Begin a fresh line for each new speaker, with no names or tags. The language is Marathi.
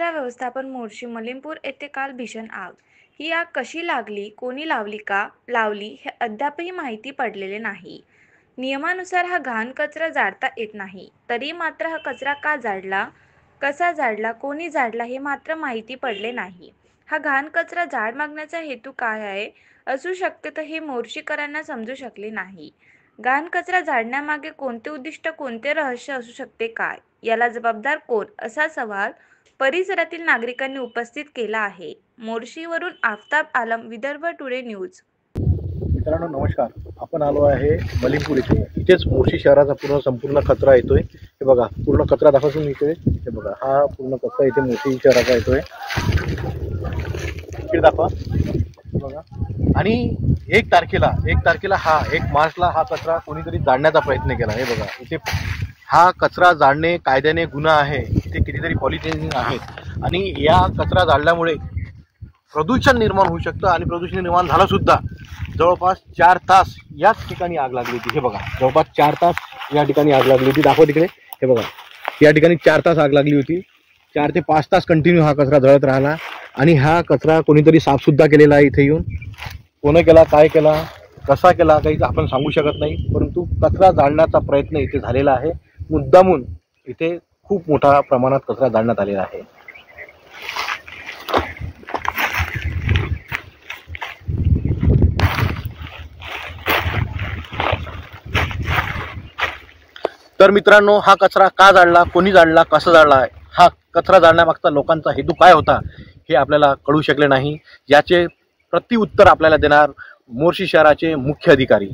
कचरा व्यवस्थापन मोर्शी मलिमपूर येथे काल भीषण आग। ही आग कशी लागली, कोणी लावली हे अद्यापही माहिती पडलेले नाही। नियमानुसार हा घाण कचरा जाळता येत नाही, तरी मात्र हा कचरा का जाळला, कसा जाळला, कोणी जाळला हे मात्र माहिती पडले नाही। हा घाण कचरा जाळ मागण्याचा हेतू काय आहे असू शकते तर हे मोर्शीकरांना समजू शकले नाही। घाण कचरा जाळण्यामागे कोणते उद्दिष्ट, कोणते रहस्य असू शकते, काय याला जबाबदार कोण, असा सवाल परिसरातील नागरिकांनी उपस्थित केला आहे। मोर्शीवरून आफताब आलम, विदर्भ टुडे न्यूज।
मित्रांनो नमस्कार, आपण आलो आहे मलिमपूर इथे। इथेच मोर्शी शहराचा संपूर्ण कचरा येतोय। हे बघा, पूर्ण कचरा दाखवून इथे हे बघा, हा पूर्ण कचरा इथे मोर्शी शहराचा येतोय। इकडे दाखवा बघा। आणि 1 तारखेला हा 1 मार्चला हा कचरा कोणीतरी जाळण्याचा प्रयत्न केला। हे बघा, इथे हा कचरा जाळणे कायद्याने गुन्हा आहे। इथे कितीतरी पॉलिथिन आहेत आणि या कचरा जाळल्यामुळे प्रदूषण निर्माण होऊ शकतं आणि प्रदूषण निर्माण झालं सुद्धा। जवळपास 4 तास याच ठिकाणी आग लागली होती। हे बघा, जवळपास 4 तास या ठिकाणी आग लागली होती। दाखवा तिकडे, हे बघा, या ठिकाणी 4 तास आग लागली होती। 4 ते 5 तास कंटिन्यू हा कचरा जळत राहिला आणि हा कचरा कोणीतरी साफसुद्धा केलेला आहे। इथे येऊन कोणी केला, काय केला, कसा केला, काही आपण सांगू शकत नाही, परंतु कचरा जाळण्याचा प्रयत्न इथे झालेला आहे। मुद्दामून इथे खूप मोठ्या प्रमाणात कचरा जाळण्यात आलेला आहे। तर मित्रांनो, हा कचरा का जाळला, कोणी जाळला, कसा जाळला, हा कचरा जाळण्यामागचा लोकांचा हेतू काय होता हे आपल्याला कळू शकले नाही। याचे प्रत्युत्तर आपल्याला देणार मोर्शी शहराचे मुख्य अधिकारी।